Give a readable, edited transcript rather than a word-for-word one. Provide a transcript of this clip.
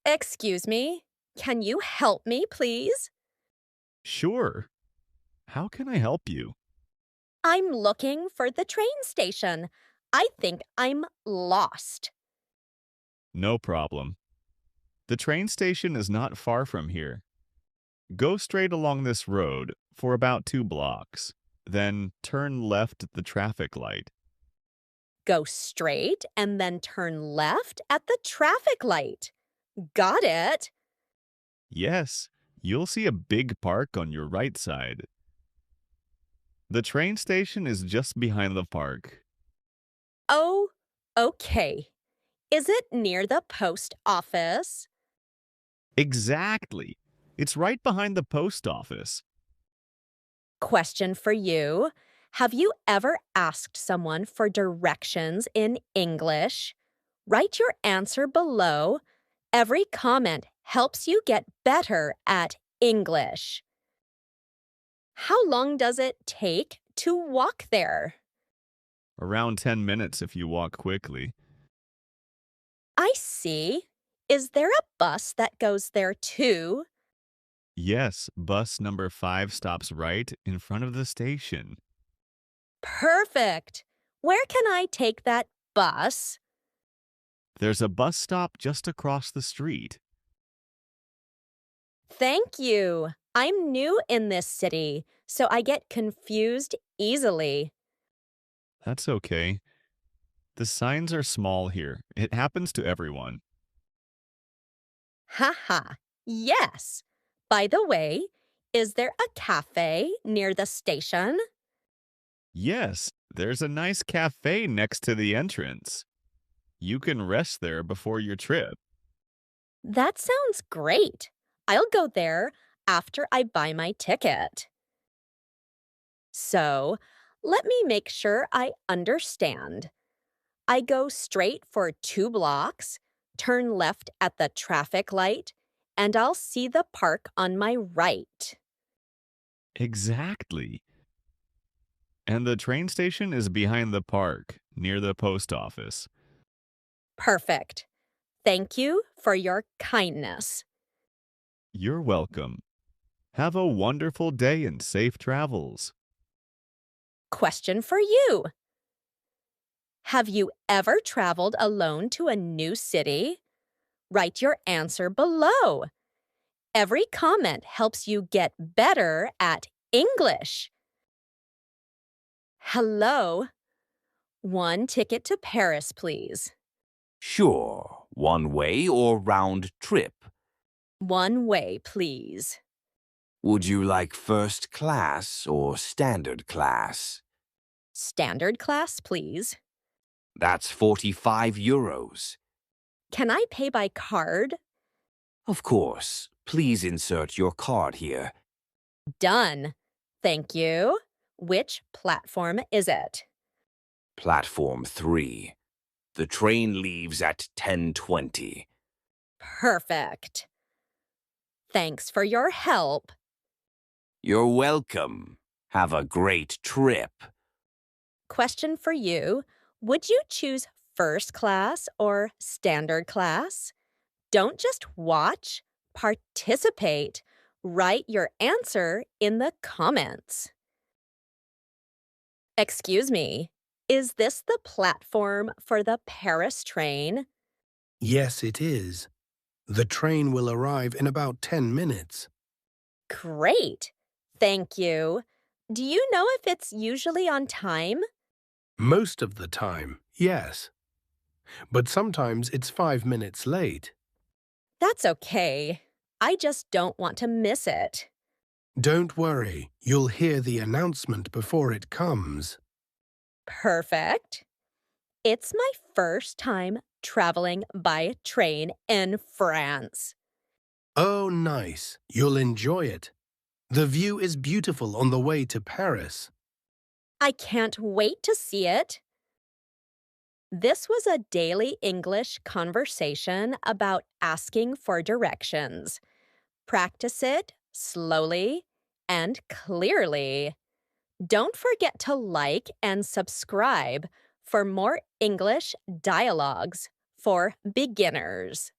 Excuse me, can you help me, please? Sure. How can I help you? I'm looking for the train station. I think I'm lost. No problem. The train station is not far from here. Go straight along this road for about 2 blocks. Then turn left at the traffic light. Go straight and then turn left at the traffic light. Got it. Yes, you'll see a big park on your right side. The train station is just behind the park. Oh, okay. Is it near the post office? Exactly. It's right behind the post office. Question for you. Have you ever asked someone for directions in English? Write your answer below. Every comment helps you get better at English. How long does it take to walk there? Around 10 minutes if you walk quickly. I see. Is there a bus that goes there too? Yes, bus number 5 stops right in front of the station. Perfect. Where can I take that bus? There's a bus stop just across the street. Thank you. I'm new in this city, so I get confused easily. That's okay. The signs are small here. It happens to everyone. Haha. Yes. By the way, is there a cafe near the station? Yes, there's a nice cafe next to the entrance. You can rest there before your trip. That sounds great. I'll go there after I buy my ticket. So, let me make sure I understand. I go straight for 2 blocks, turn left at the traffic light, and I'll see the park on my right. Exactly. And the train station is behind the park, near the post office. Perfect. Thank you for your kindness. You're welcome. Have a wonderful day and safe travels. Question for you. Have you ever traveled alone to a new city? Write your answer below. Every comment helps you get better at English. Hello. One ticket to Paris, please. Sure, one way or round trip. One way, please. Would you like first class or standard class? Standard class, please. That's 45 euros. Can I pay by card? Of course, please insert your card here. Done. Thank you. Which platform is it? Platform 3. The train leaves at 10:20. Perfect. Thanks for your help. You're welcome. Have a great trip. Question for you. Would you choose first class or standard class? Don't just watch, participate. Write your answer in the comments. Excuse me, is this the platform for the Paris train? Yes, it is. The train will arrive in about 10 minutes. Great. Thank you. Do you know if it's usually on time? Most of the time, yes. But sometimes it's 5 minutes late. That's okay. I just don't want to miss it. Don't worry, you'll hear the announcement before it comes. Perfect. It's my first time traveling by train in France. Oh, nice. You'll enjoy it. The view is beautiful on the way to Paris. I can't wait to see it. This was a daily English conversation about asking for directions. Practice it slowly and clearly. Don't forget to like and subscribe for more English dialogues for beginners.